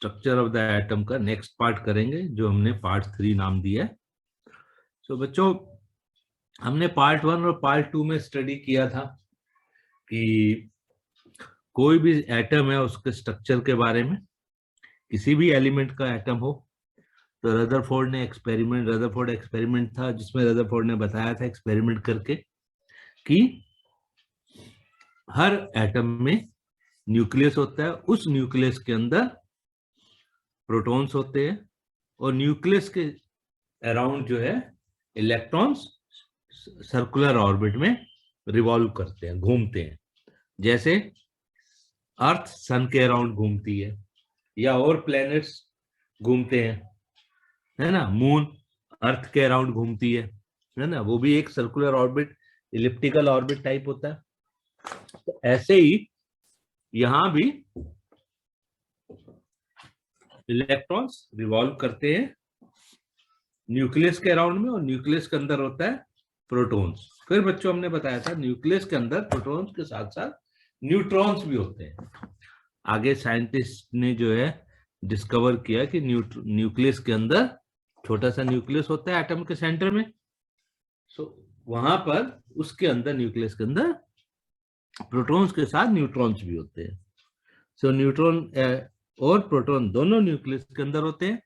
Structure of the atom का next part करेंगे, जो हमने पार्ट 3 नाम दिया है। सो बच्चों, हमने पार्ट 1 और पार्ट 2 में स्टडी किया था कि कोई भी एटम है उसके स्ट्रक्चर के बारे में, किसी भी एलिमेंट का एटम हो। तो रदरफोर्ड एक्सपेरिमेंट था, जिसमें रदरफोर्ड ने बताया था एक्सपेरिमेंट करके कि हर एटम में न्यूक्लियस होता है, उस न्यूक्लियस के अंदर प्रोटॉन्स होते हैं और न्यूक्लियस के अराउंड जो है इलेक्ट्रॉन्स सर्कुलर ऑर्बिट में रिवॉल्व करते हैं, घूमते हैं। जैसे अर्थ सन के अराउंड घूमती है या और प्लैनेट्स घूमते हैं, है ना। मून अर्थ के अराउंड घूमती है ना। वो भी एक circular orbit, elliptical orbit type होता है। तो ऐसे ही यहां भी इलेक्ट्रॉन्स रिवॉल्व करते हैं न्यूक्लियस के अराउंड में, और न्यूक्लियस के अंदर होता है प्रोटॉन्स। फिर बच्चों हमने बताया था न्यूक्लियस के अंदर प्रोटॉन्स के साथ साथ न्यूट्रॉन्स भी होते हैं। आगे साइंटिस्ट ने जो है डिस्कवर किया कि न्यूक्लियस के अंदर छोटा सा न्यूक्लियस होता है एटम के सेंटर में। सो वहां पर उसके अंदर न्यूक्लियस के अंदर प्रोटॉन्स के साथ न्यूट्रॉन्स भी होते हैं। सो न्यूट्रॉन और प्रोटॉन दोनों न्यूक्लियस के अंदर होते हैं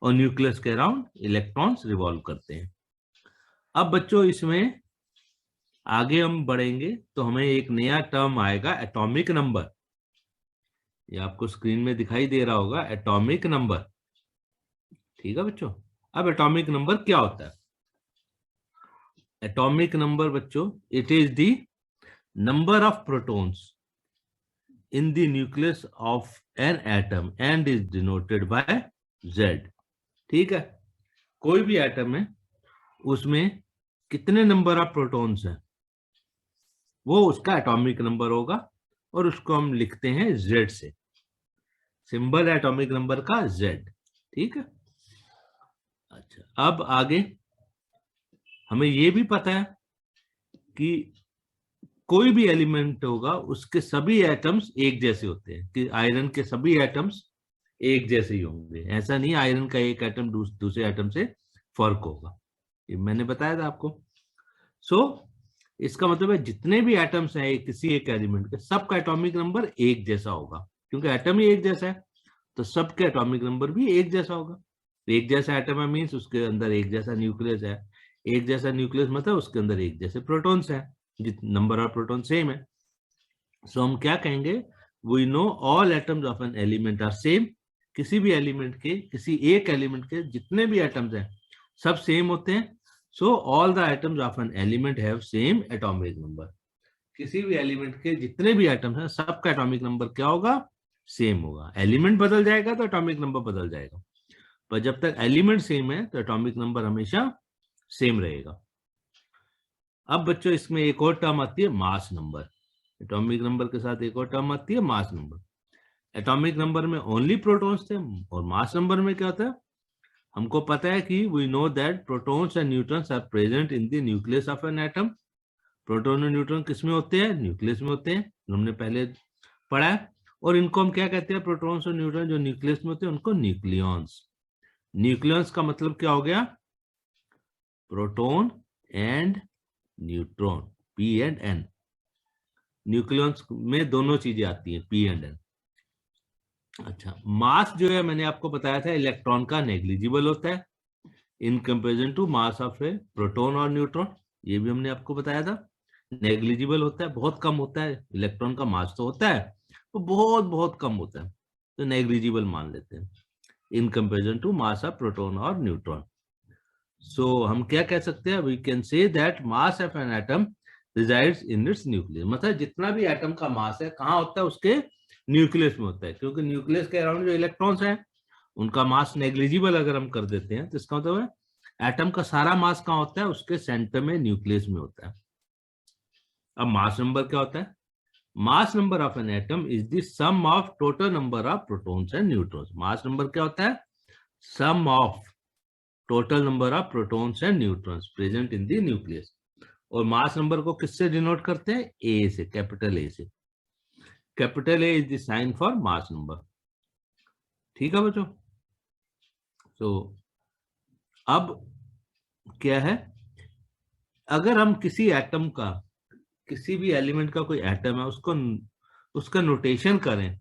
और न्यूक्लियस के अराउंड इलेक्ट्रॉन्स रिवॉल्व करते हैं। अब बच्चों इसमें आगे हम बढ़ेंगे तो हमें एक नया टर्म आएगा, एटॉमिक नंबर। ये आपको स्क्रीन में दिखाई दे रहा होगा, एटॉमिक नंबर। ठीक है बच्चों। अब एटॉमिक नंबर क्या होता है? एटॉमिक नंबर बच्चों, it is the number of protons in the nucleus of an atom and is denoted by Z। ठीक है, कोई भी एटम है उसमें कितने नंबर ऑफ प्रोटॉन्स हैं वो उसका एटॉमिक नंबर होगा, और उसको हम लिखते हैं Z से। सिंबल एटॉमिक नंबर का Z। ठीक है। अच्छा, अब आगे हमें ये भी पता है कि कोई भी एलिमेंट होगा उसके सभी एटम्स एक जैसे होते हैं, कि आयरन के सभी एटम्स एक जैसे ही होंगे। ऐसा नहीं आयरन का एक एटम दूसरे एटम से फर्क होगा, ये मैंने बताया था आपको। सो इसका मतलब है जितने भी एटम्स हैं किसी एक एलिमेंट के, सबका एटॉमिक नंबर एक जैसा होगा, क्योंकि एटम ही एक जैसा है तो सबके एटॉमिक नंबर भी एक जैसा होगा। एक जैसा एटम है मीन्स उसके अंदर एक जैसा न्यूक्लियस है। एक जैसा न्यूक्लियस मतलब उसके अंदर एक जैसे प्रोटॉन्स है, नंबर ऑफ प्रोटॉन सेम है। सो हम क्या कहेंगे? We know all atoms of an element are same. किसी भी एलिमेंट के, किसी एक एलिमेंट के जितने भी एटम्स हैं सब सेम होते हैं। So all the atoms of an element have same atomic number. किसी भी एलिमेंट के जितने भी एटम्स हैं सबका एटॉमिक नंबर क्या होगा? सेम होगा। एलिमेंट बदल जाएगा तो एटॉमिक नंबर बदल जाएगा, पर जब तक एलिमेंट सेम है तो एटॉमिक नंबर हमेशा सेम रहेगा। अब बच्चों इसमें एक और टर्म आती है मास नंबर। एटॉमिक नंबर के साथ एक और टर्म आती है मास नंबर। एटॉमिक नंबर में ओनली प्रोटॉन्स थे, और मास नंबर में क्या होता है? हमको पता है कि we know that protons and neutrons are present in the nucleus of an atom. Proton और न्यूट्रॉन किसमें होते हैं? न्यूक्लियस में होते हैं, हमने पहले पढ़ा है। और इनको हम क्या कहते हैं? प्रोटॉन्स और न्यूट्रॉन जो न्यूक्लियस में होते हैं उनको न्यूक्लियॉन्स। न्यूक्लियॉन्स का मतलब क्या हो गया? Proton and neutron, P and N. Nucleons में दोनों चीजें आती हैं, पी एंड एन। अच्छा, मास जो है मैंने आपको बताया था इलेक्ट्रॉन का नेग्लिजिबल होता है in comparison to mass of a proton और न्यूट्रॉन। ये भी हमने आपको बताया था, नेग्लिजिबल होता है, बहुत कम होता है। इलेक्ट्रॉन का मास तो होता है वो बहुत बहुत कम होता है, तो नेग्लिजिबल मान लेते हैं in comparison to mass of proton और न्यूट्रॉन। सो हम क्या कह सकते हैं? We can say that mass of an atom resides in its nucleus. मतलब जितना भी एटम का मास है कहाँ होता है? उसके न्यूक्लियस में होता है, क्योंकि न्यूक्लियस के अराउंड जो इलेक्ट्रॉन्स हैं उनका मास नेग्लिजिबल अगर हम कर देते हैं तो इसका मतलब है एटम का सारा मास कहाँ होता है? उसके सेंटर में, न्यूक्लियस में होता है। अब मास नंबर क्या होता है? Mass number of an atom is the sum of total number of protons and neutrons. Mass number क्या होता है? Sum of total number of protons and neutrons present in the nucleus. और मास नंबर को किससे denote करते हैं? ए से, capital A से। Capital A is the sign for mass number. ठीक है बच्चों। तो अब क्या है, अगर हम किसी एटम का, किसी भी एलिमेंट का कोई एटम है, उसको उसका नोटेशन करें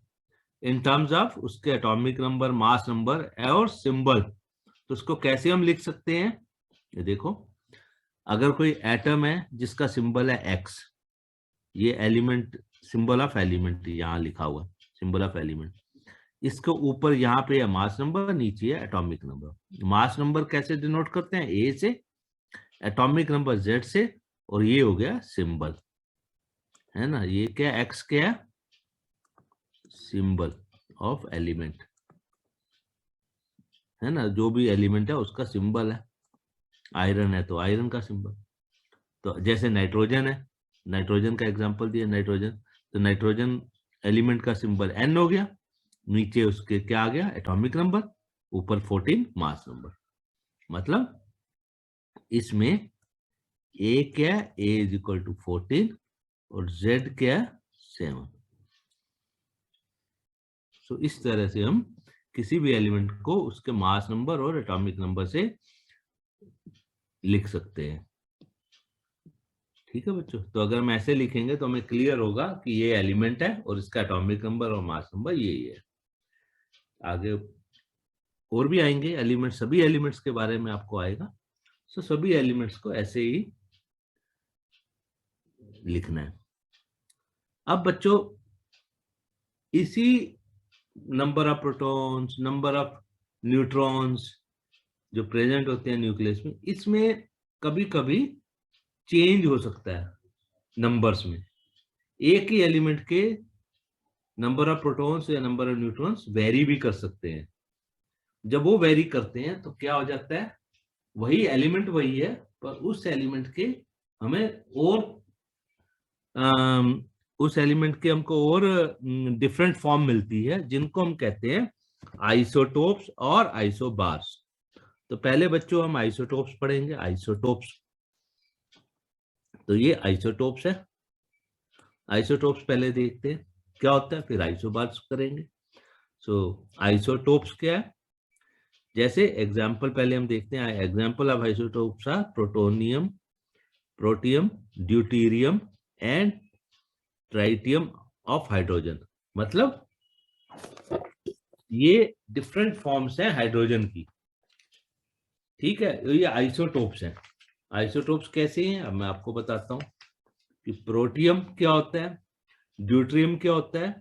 इन टर्म्स ऑफ उसके एटॉमिक नंबर, मास नंबर और सिंबल, तो उसको कैसे हम लिख सकते हैं? ये देखो, अगर कोई एटम है जिसका सिंबल है एक्स, ये एलिमेंट, सिंबल ऑफ एलिमेंट यहाँ लिखा हुआ है, सिंबल ऑफ एलिमेंट, इसके ऊपर यहाँ पे है मास नंबर, नीचे है एटॉमिक नंबर। मास नंबर कैसे डिनोट करते हैं? ए से, एटॉमिक नंबर जेड से, और ये हो गया सिंबल, है ना। ये क्या, एक्स क्या है? सिंबल ऑफ एलिमेंट, है ना, जो भी एलिमेंट है उसका सिंबल है। आयरन है तो आयरन का सिंबल, तो जैसे नाइट्रोजन है, नाइट्रोजन का एग्जांपल दिया, नाइट्रोजन, तो नाइट्रोजन एलिमेंट का सिंबल एन हो गया, नीचे उसके क्या आ गया? एटॉमिक नंबर, ऊपर 14 मास नंबर। मतलब इसमें ए क्या है? ए इज इक्वल टू 14 और जेड क्या है? 7। तो इस तरह से हम किसी भी एलिमेंट को उसके मास नंबर और एटॉमिक नंबर से लिख सकते हैं। ठीक है बच्चों, तो अगर हम ऐसे लिखेंगे तो हमें क्लियर होगा कि ये एलिमेंट है और इसका एटॉमिक नंबर और मास नंबर यही है। आगे और भी आएंगे एलिमेंट, सभी एलिमेंट्स के बारे में आपको आएगा, तो सभी एलिमेंट्स को ऐसे ही लिखना है। अब बच्चों, इसी number of protons, number of neutrons जो प्रेजेंट होते हैं न्यूक्लियस में, इसमें कभी कभी चेंज हो सकता है नंबर्स में। एक ही एलिमेंट के नंबर ऑफ प्रोटॉन्स या नंबर ऑफ न्यूट्रॉन्स वेरी भी कर सकते हैं। जब वो वेरी करते हैं तो क्या हो जाता है, वही एलिमेंट वही है, पर उस एलिमेंट के हमें और उस एलिमेंट के हमको और डिफरेंट फॉर्म मिलती है, जिनको हम कहते हैं आइसोटोप्स और आइसोबार्स। तो पहले बच्चों हम आइसोटोप्स पढ़ेंगे, आइसोटोप्स। तो ये आइसोटोप्स है, आइसोटोप्स पहले देखते हैं क्या होता है, फिर आइसोबार्स करेंगे। सो आइसोटोप्स क्या है? जैसे एग्जांपल पहले हम देखते हैं, example of isotopes are protonium, protium, deuterium and tritium of hydrogen. मतलब ये डिफरेंट फॉर्म्स हैं हाइड्रोजन की। ठीक है, ये आइसोटोप्स हैं। आइसोटोप्स कैसे हैं अब मैं आपको बताता हूं कि प्रोटियम क्या होता है, ड्यूट्रियम क्या होता है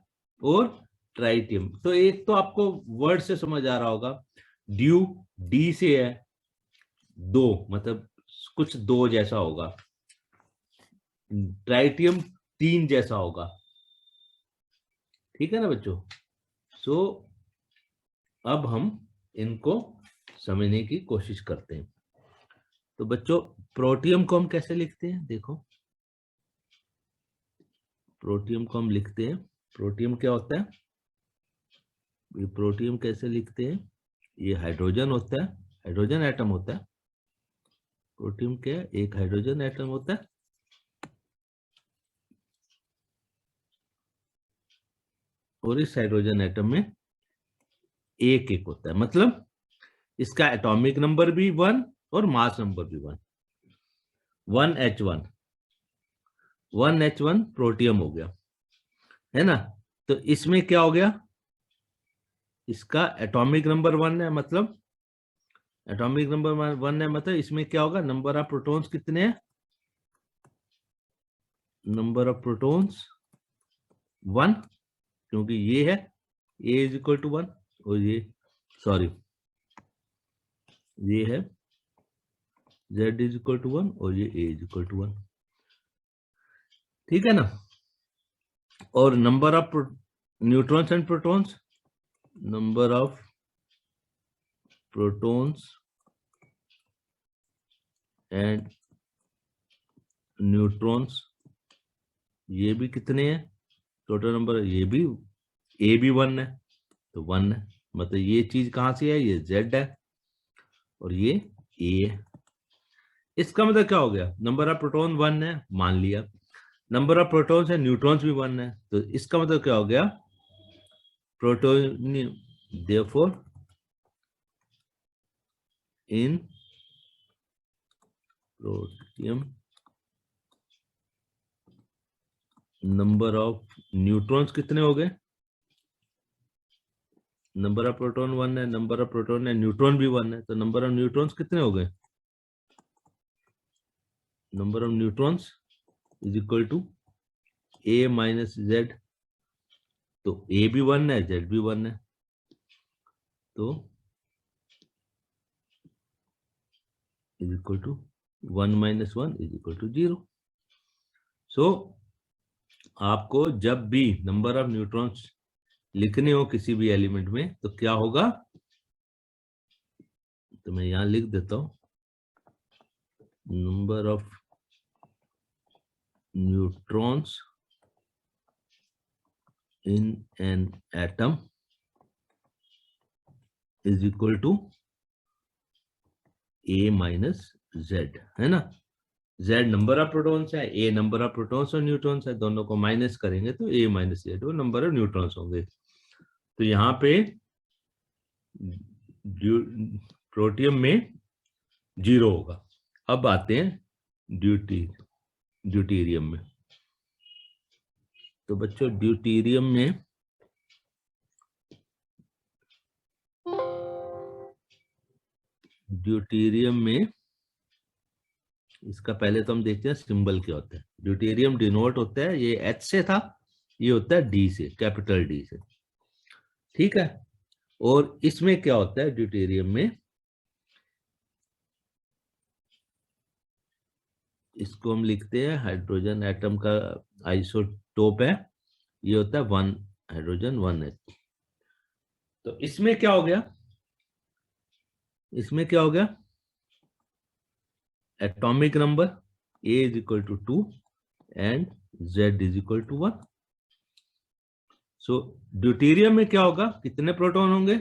और ट्राइटियम। तो एक तो आपको वर्ड से समझ आ रहा होगा, ड्यू डी से है, दो, मतलब कुछ दो जैसा होगा, ट्राइटियम तीन जैसा होगा। ठीक है ना बच्चों। सो अब हम इनको समझने की कोशिश करते हैं। तो बच्चों, प्रोटियम को हम कैसे लिखते हैं? देखो, प्रोटियम को हम लिखते हैं, प्रोटियम क्या होता है? ये प्रोटियम कैसे लिखते हैं? ये हाइड्रोजन होता है, हाइड्रोजन एटम होता है। प्रोटियम क्या है? एक हाइड्रोजन एटम होता है, और इस हाइड्रोजन एटम में एक एक होता है, मतलब इसका एटॉमिक नंबर भी 1 और मास नंबर भी 1। 1H1, 1H1 प्रोटियम हो गया, है ना। तो इसमें क्या हो गया? इसका एटॉमिक नंबर 1 है, मतलब एटॉमिक नंबर 1 है, मतलब इसमें क्या होगा? नंबर ऑफ प्रोटॉन्स कितने हैं? नंबर ऑफ प्रोटॉन्स 1, क्योंकि ये है A इज इक्वल टू 1, और ये सॉरी ये है Z इज इक्वल टू 1 और ये A इज इक्वल टू 1। ठीक है ना। और number of neutrons and protons, number of protons and neutrons, ये भी कितने हैं? टोटल नंबर, ये भी ए भी 1 है, तो 1 है, मतलब ये चीज कहां से है? ये Z है और ये A है। इसका मतलब क्या हो गया? नंबर ऑफ प्रोटॉन 1 है, मान लिया, नंबर ऑफ प्रोटॉन्स है, न्यूट्रॉन्स भी 1 है, तो इसका मतलब क्या हो गया? Protonium therefore in protium number of neutrons कितने हो गए? नंबर ऑफ प्रोटॉन 1 है, नंबर ऑफ प्रोटॉन है, न्यूट्रॉन भी 1 है, तो नंबर ऑफ न्यूट्रॉन्स कितने हो गए? Number of neutrons is equal to A minus Z, तो ए भी 1 है, जेड भी 1 है, तो is equal to 1 minus 1 is equal to 0। So आपको जब भी नंबर ऑफ न्यूट्रॉन्स लिखने हो किसी भी एलिमेंट में तो क्या होगा, तो मैं यहां लिख देता हूं, number of neutrons in an atom is equal to A minus Z, है ना। जेड नंबर ऑफ प्रोटॉन्स है, ए नंबर ऑफ प्रोटॉन्स और न्यूट्रॉन्स है, दोनों को माइनस करेंगे तो ए माइनस जेड वो नंबर ऑफ न्यूट्रॉन्स होंगे। तो यहाँ पे प्रोटियम में 0 होगा। अब आते हैं ड्यूटेरियम में। तो बच्चों ड्यूटेरियम में इसका पहले तो हम देखते हैं सिंबल क्या होता है। ड्यूटेरियम डिनोट होता है, ये एच से था, ये होता है डी से, कैपिटल डी से, ठीक है। और इसमें क्या होता है ड्यूटेरियम में, इसको हम लिखते हैं हाइड्रोजन एटम का आइसोटोप है, ये होता है 1 हाइड्रोजन 1H। तो इसमें क्या हो गया, इसमें क्या हो गया, atomic number A is equal to 2 and Z is equal to 1। So deuterium में क्या होगा, कितने प्रोटॉन होंगे,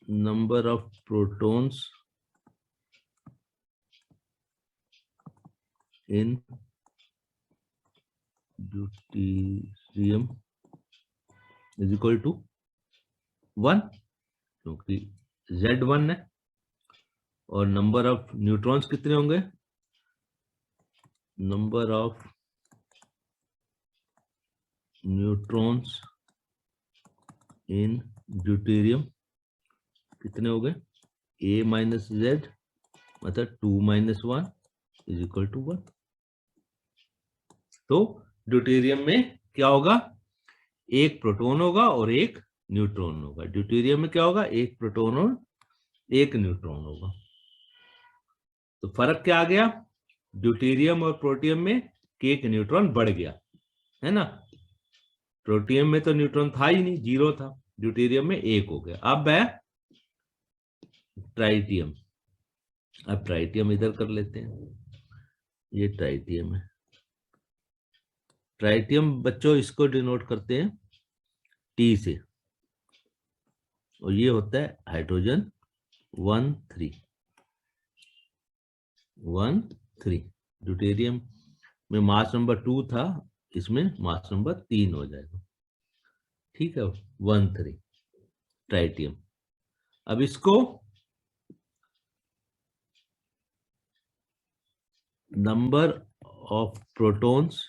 number of protons in deuterium is equal to 1, क्योंकि Z 1 है। और नंबर ऑफ न्यूट्रॉन्स कितने होंगे, number of neutrons in deuterium कितने हो गए, A माइनस जेड, मतलब 2 माइनस 1 इज इक्वल टू 1। तो ड्यूटेरियम में क्या होगा, एक प्रोटॉन होगा और एक न्यूट्रॉन होगा। ड्यूटेरियम में क्या होगा, एक प्रोटॉन और एक न्यूट्रॉन होगा। तो फर्क क्या आ गया, ड्यूटेरियम और प्रोटियम में कि एक न्यूट्रॉन बढ़ गया, है ना। प्रोटियम में तो न्यूट्रॉन था ही नहीं, 0 था, ड्यूटेरियम में 1 हो गया। अब है ट्राइटियम, अब ट्राइटियम इधर कर लेते हैं, ये ट्राइटियम है। ट्राइटियम बच्चों इसको डिनोट करते हैं T से, और ये होता है हाइड्रोजन 1 3। ड्यूटेरियम में मास नंबर 2 था, इसमें मास नंबर 3 हो जाएगा, ठीक है, 1 3 ट्राइटियम। अब इसको number of protons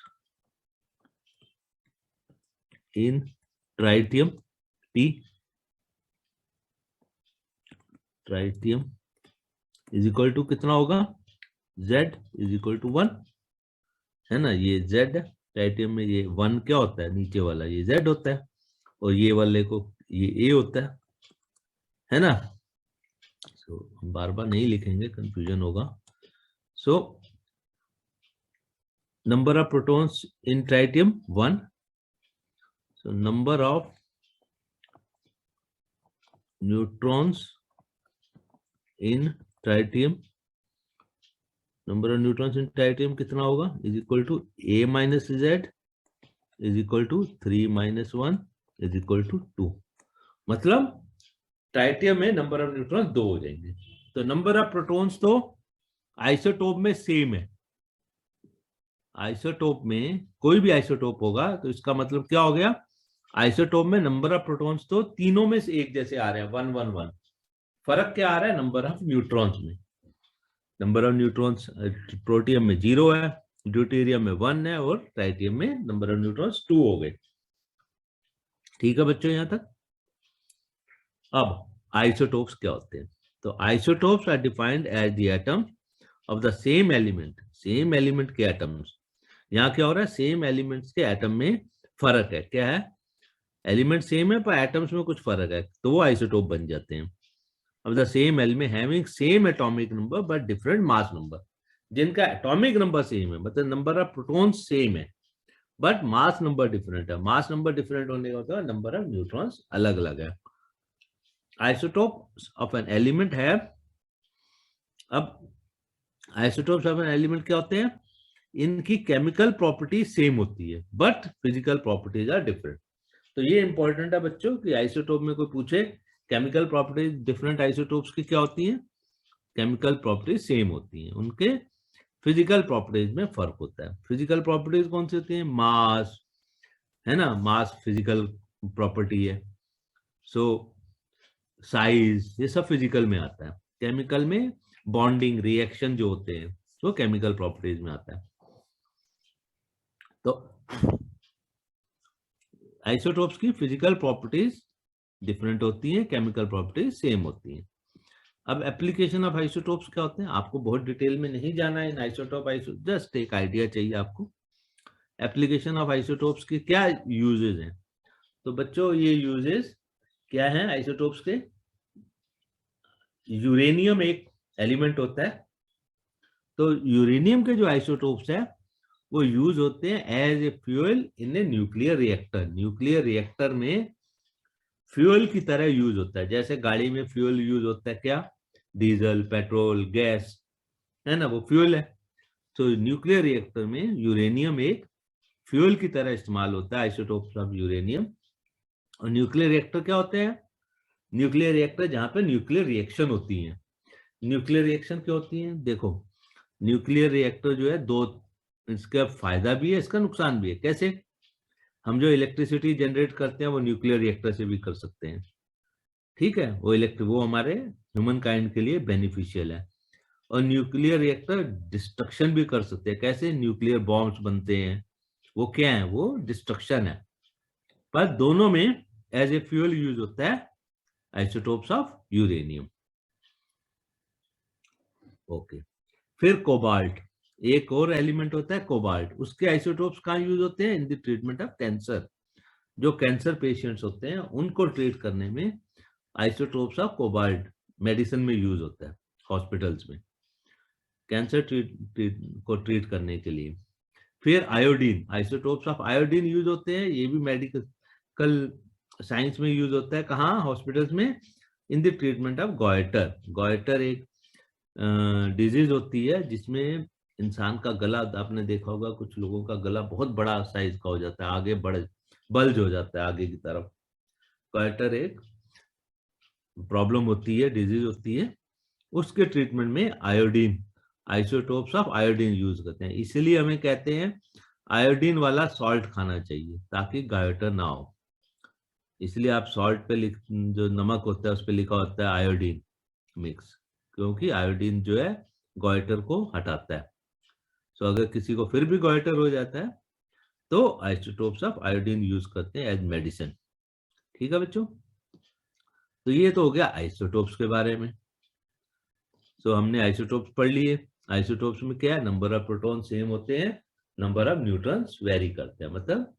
in tritium T, tritium is equal to कितना होगा, Z इज इक्वल टू 1, है ना। ये Z है, ट्राइटियम में ये 1 क्या होता है, नीचे वाला ये Z होता है, और ये वाले को ये A होता है ना। सो हम बार बार नहीं लिखेंगे, कंफ्यूजन होगा। सो number of protons in tritium 1. So number of neutrons in tritium, number of neutrons in tritium कितना होगा, is equal to A minus Z is equal to 3 minus 1 is equal to 2। मतलब ट्राइटियम में number of neutrons 2 हो जाएंगे। तो number of protons तो isotope में same है, आइसोटोप में कोई भी आइसोटोप होगा तो इसका मतलब क्या हो गया, आइसोटोप में नंबर ऑफ प्रोटॉन्स तो तीनों में से एक जैसे आ रहे हैं, 1 1 1। फर्क क्या आ रहा है, नंबर ऑफ न्यूट्रॉन्स में। नंबर ऑफ न्यूट्रॉन्स प्रोटियम में 0 है, ड्यूटेरियम में 1 है, और ट्राइटियम में नंबर ऑफ न्यूट्रॉन्स 2 हो गए। ठीक है बच्चों यहां तक। अब आइसोटोप्स क्या होते हैं, तो isotopes are defined as the atom of the same element, same element के एटम्स। यहाँ क्या हो रहा है, सेम एलिमेंट्स के एटम में फर्क है, क्या है, एलिमेंट सेम है पर एटम्स में कुछ फर्क है, तो वो आइसोटोप बन जाते हैं। of the same element having same atomic number but different mass number, जिनका एटॉमिक नंबर सेम है, मतलब नंबर ऑफ प्रोटॉन्स सेम है बट मास नंबर डिफरेंट है। मास नंबर डिफरेंट होने का मतलब नंबर ऑफ न्यूट्रॉन्स अलग अलग है। आइसोटोप्स ऑफ एन एलिमेंट है, अब आइसोटोप्स ऑफ एन एलिमेंट क्या होते हैं, इनकी केमिकल प्रॉपर्टी सेम होती है but physical properties are different. तो ये इंपॉर्टेंट है बच्चों कि आइसोटोप में कोई पूछे केमिकल प्रॉपर्टीज डिफरेंट आइसोटोप्स की क्या होती हैं, केमिकल प्रॉपर्टीज सेम होती हैं, उनके फिजिकल प्रॉपर्टीज में फर्क होता है। फिजिकल प्रॉपर्टीज कौन सी होती हैं, मास है ना, मास फिजिकल प्रॉपर्टी है, सो साइज, ये सब फिजिकल में आता है। केमिकल में बॉन्डिंग रिएक्शन जो होते हैं वो केमिकल प्रॉपर्टीज में आता है। तो आइसोटोप्स की फिजिकल प्रॉपर्टीज डिफरेंट होती हैं, केमिकल प्रॉपर्टीज सेम होती हैं। अब एप्लीकेशन ऑफ आइसोटोप्स क्या होते हैं, आपको बहुत डिटेल में नहीं जाना है इन आइसोटोप, जस्ट एक आइडिया चाहिए आपको। एप्लीकेशन ऑफ आइसोटोप्स की क्या यूजेस हैं, तो बच्चों ये यूजेस क्या हैं आइसोटोप्स के, यूरेनियम एक एलिमेंट होता है, तो यूरेनियम के जो आइसोटोप्स है वो यूज होते हैं as a fuel in a nuclear reactor. Nuclear reactor में फ्यूल की तरह यूज होता है, जैसे गाड़ी में फ्यूल यूज होता है क्या, डीजल पेट्रोल गैस, है ना, वो फ्यूल है। तो न्यूक्लियर रिएक्टर में यूरेनियम एक फ्यूल की तरह इस्तेमाल होता है, आइसोटोप्स ऑफ यूरेनियम। और न्यूक्लियर रिएक्टर क्या होते हैं, न्यूक्लियर रिएक्टर जहां पे न्यूक्लियर रिएक्शन होती है। न्यूक्लियर रिएक्शन क्या होती है, देखो न्यूक्लियर रिएक्टर जो है दो, इसका फायदा भी है इसका नुकसान भी है। कैसे, हम जो इलेक्ट्रिसिटी जनरेट करते हैं वो न्यूक्लियर रिएक्टर से भी कर सकते हैं, ठीक है, वो हमारे ह्यूमन काइंड के लिए बेनिफिशियल है। और न्यूक्लियर रिएक्टर डिस्ट्रक्शन भी कर सकते हैं, कैसे, न्यूक्लियर बॉम्ब्स बनते हैं, वो क्या है, वो डिस्ट्रक्शन है। पर दोनों में एज ए फ्यूल यूज होता है आइसोटोप्स ऑफ यूरेनियम। ओके, फिर कोबाल्ट, एक और एलिमेंट होता है कोबाल्ट, उसके आइसोटोप्स कहाँ यूज होते हैं, in the treatment of cancer. जो कैंसर पेशेंट्स होते हैं उनको ट्रीट करने में आइसोटोप्स ऑफ कोबाल्ट मेडिसिन में यूज होता है, हॉस्पिटल्स में कैंसर को ट्रीट करने के लिए। फिर iodine, isotopes of iodine use होते हैं, ये भी मेडिकल साइंस में यूज होता है, कहाँ, हॉस्पिटल्स में, in the treatment of goitre. Goitre एक डिजीज होती है जिसमें इंसान का गला, आपने देखा होगा कुछ लोगों का गला बहुत बड़ा साइज का हो जाता है, आगे बल्ज हो जाता है आगे की तरफ। गॉइटर एक प्रॉब्लम होती है, डिजीज होती है, उसके ट्रीटमेंट में iodine, isotopes of iodine use करते हैं। इसीलिए हमें कहते हैं आयोडीन वाला सॉल्ट खाना चाहिए ताकि गॉइटर ना हो। इसलिए आप सॉल्ट पे जो नमक होता है उस पर लिखा होता है आयोडीन मिक्स, क्योंकि आयोडीन जो है गॉइटर को हटाता है। सो अगर किसी को फिर भी गॉइटर हो जाता है तो आइसोटोप्स ऑफ आयोडीन यूज करते हैं एज मेडिसिन। ठीक है बच्चों, तो ये तो हो गया आइसोटोप्स के बारे में। सो हमने आइसोटोप्स पढ़ लिए। आइसोटोप्स में क्या है, नंबर ऑफ प्रोटॉन सेम होते हैं, नंबर ऑफ न्यूट्रॉन्स वेरी करते हैं, मतलब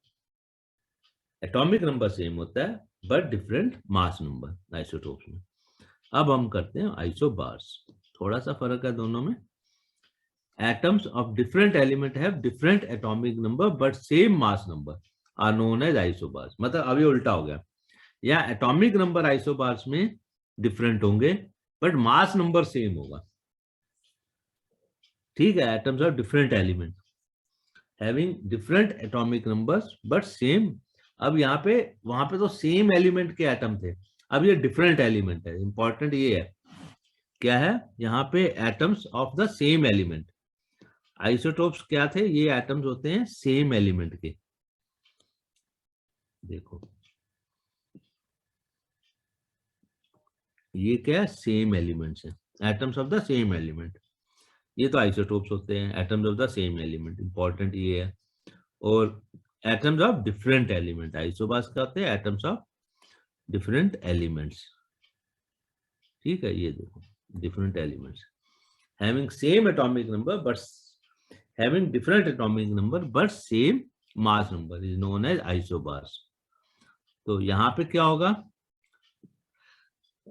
एटॉमिक नंबर सेम होता है but different mass number isotopes में। अब हम करते हैं आइसोबार्स, थोड़ा सा फर्क है दोनों में। Atoms of different element have different atomic number but same mass number are known as isobars. मतलब अभी उल्टा हो गया, या एटॉमिक नंबर आइसोबार्स में डिफरेंट होंगे बट मास नंबर सेम होगा। ठीक है, atoms of different element having different atomic numbers but same. अब यहाँ पे, वहां पे तो सेम एलिमेंट के एटम थे, अब ये डिफरेंट एलिमेंट है। इंपॉर्टेंट ये है क्या है यहाँ पे? Atoms of the same element. Isotopes क्या थे? ये एटम्स होते हैं सेम एलिमेंट के। देखो ये क्या है? सेम एलिमेंट्स है, atoms of the same element. ये तो आइसोटोप्स होते हैं, atoms of the same element, important ये है। और atoms of different element, isobars क्या होते हैं? Atoms of different elements. ठीक है, ये देखो different elements having same atomic number but having different atomic number but same mass number is known as isobars. तो यहाँ पे क्या होगा?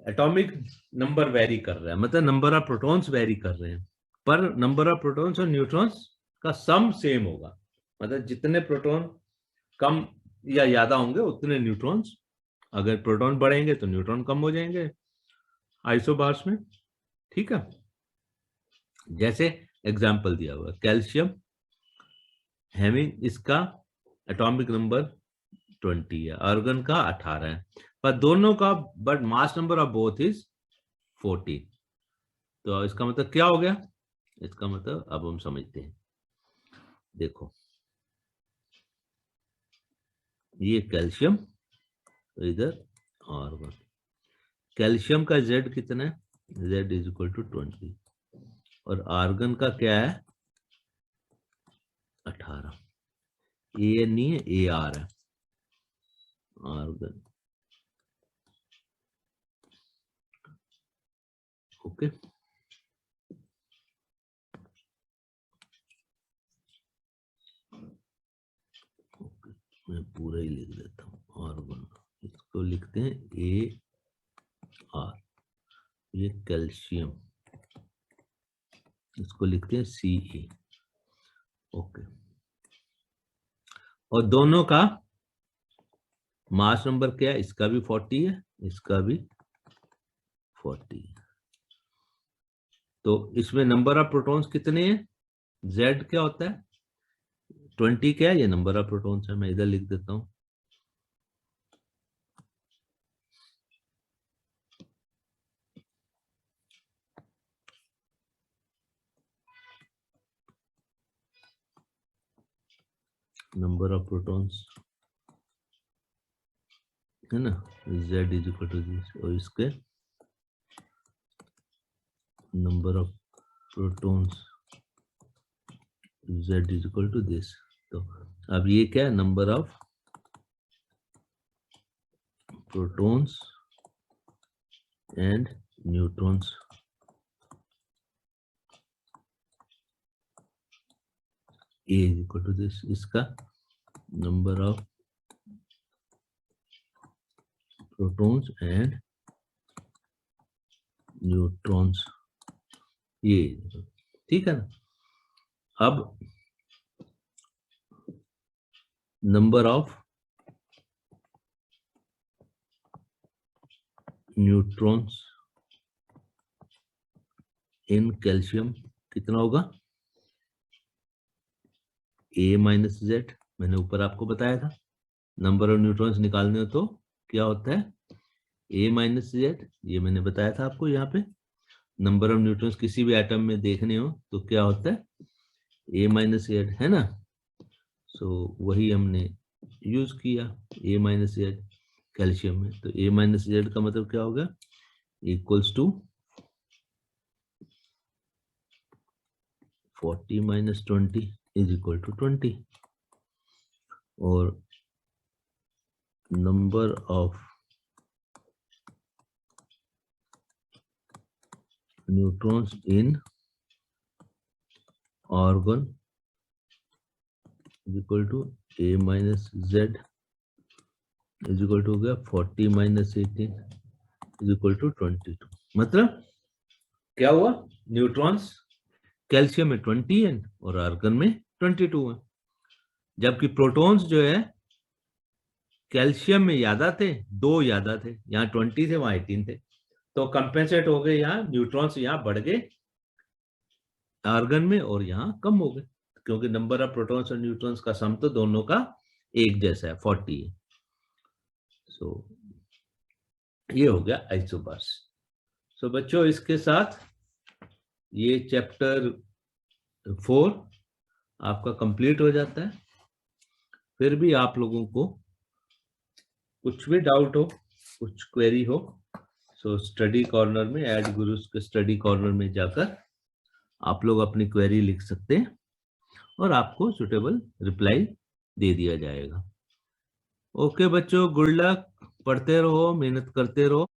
एटॉमिक नंबर वेरी कर रहा है, मतलब नंबर ऑफ प्रोटॉन्स वेरी कर रहे हैं, पर नंबर ऑफ प्रोटॉन्स और न्यूट्रॉन्स का सम सेम होगा। मतलब जितने प्रोटॉन कम या ज्यादा होंगे उतने न्यूट्रॉन्स, अगर प्रोटॉन बढ़ेंगे तो न्यूट्रॉन कम हो जाएंगे आइसोबार्स में। ठीक है, जैसे एग्जाम्पल दिया हुआ कैल्शियम हैविंग, इसका एटॉमिक नंबर 20 है, आर्गन का 18 है, पर दोनों का but mass number of both is 40। तो इसका मतलब क्या हो गया? इसका मतलब अब हम समझते हैं। देखो ये कैल्शियम, तो इधर आर्गन। कैल्शियम का Z कितना है? Z इज इक्वल टू 20, और आर्गन का क्या है? 18। ए नहीं है, AR है आर्गन। ओके, मैं पूरा ही लिख देता हूँ आर्गन, इसको लिखते हैं AR। ये कैल्शियम, इसको लिखते हैं Ce। ओके, और दोनों का मास नंबर क्या है? इसका भी 40 है, इसका भी 40 है। तो इसमें नंबर ऑफ प्रोटॉन्स कितने हैं? Z क्या होता है? 20 क्या है? ये नंबर ऑफ प्रोटॉन्स है, मैं इधर लिख देता हूँ। नंबर ऑफ प्रोटॉन्स है ना, Z is equal to this, और इसके number of protons Z is equal to this. तो अब ये क्या है? Number of protons and neutrons. A is equal to this, इसका number of protons and neutrons, ये। ठीक है ना? अब number of neutrons in calcium कितना होगा? A माइनस Z, मैंने ऊपर आपको बताया था नंबर ऑफ न्यूट्रॉन्स निकालने हो तो क्या होता है? A माइनस Z, ये मैंने बताया था आपको। यहाँ पे नंबर ऑफ न्यूट्रॉन्स किसी भी एटम में देखने हो तो क्या होता है? A माइनस Z, है ना? सो वही हमने यूज किया, A माइनस Z कैल्शियम में। तो A माइनस Z का मतलब क्या होगा? Equals to 40 minus 20 is equal to 20, और number of neutrons in argon is equal to A minus Z is equal to हो गया 40 माइनस 18 इज इक्वल टू 22। मतलब क्या हुआ? न्यूट्रॉन्स कैल्शियम में 20 है और आर्गन में 22 है, जबकि प्रोटॉन्स जो है कैल्शियम में ज्यादा थे, 2 ज्यादा थे, यहाँ 20 थे वहां 18 थे। तो कंपेंसेट हो गए, यहाँ न्यूट्रॉन्स यहाँ बढ़ गए आर्गन में और यहाँ कम हो गए, क्योंकि नंबर ऑफ प्रोटॉन्स और न्यूट्रॉन्स का सम तो दोनों का एक जैसा है, 40 है। सो ये हो गया आइसोबार्स। सो बच्चों इसके साथ ये चैप्टर 4 आपका कंप्लीट हो जाता है। फिर भी आप लोगों को कुछ भी डाउट हो, कुछ क्वेरी हो, सो स्टडी कॉर्नर में, ऐड गुरुस के स्टडी कॉर्नर में जाकर आप लोग अपनी क्वेरी लिख सकते हैं और आपको सुटेबल रिप्लाई दे दिया जाएगा। ओके बच्चों, गुड लक, पढ़ते रहो, मेहनत करते रहो।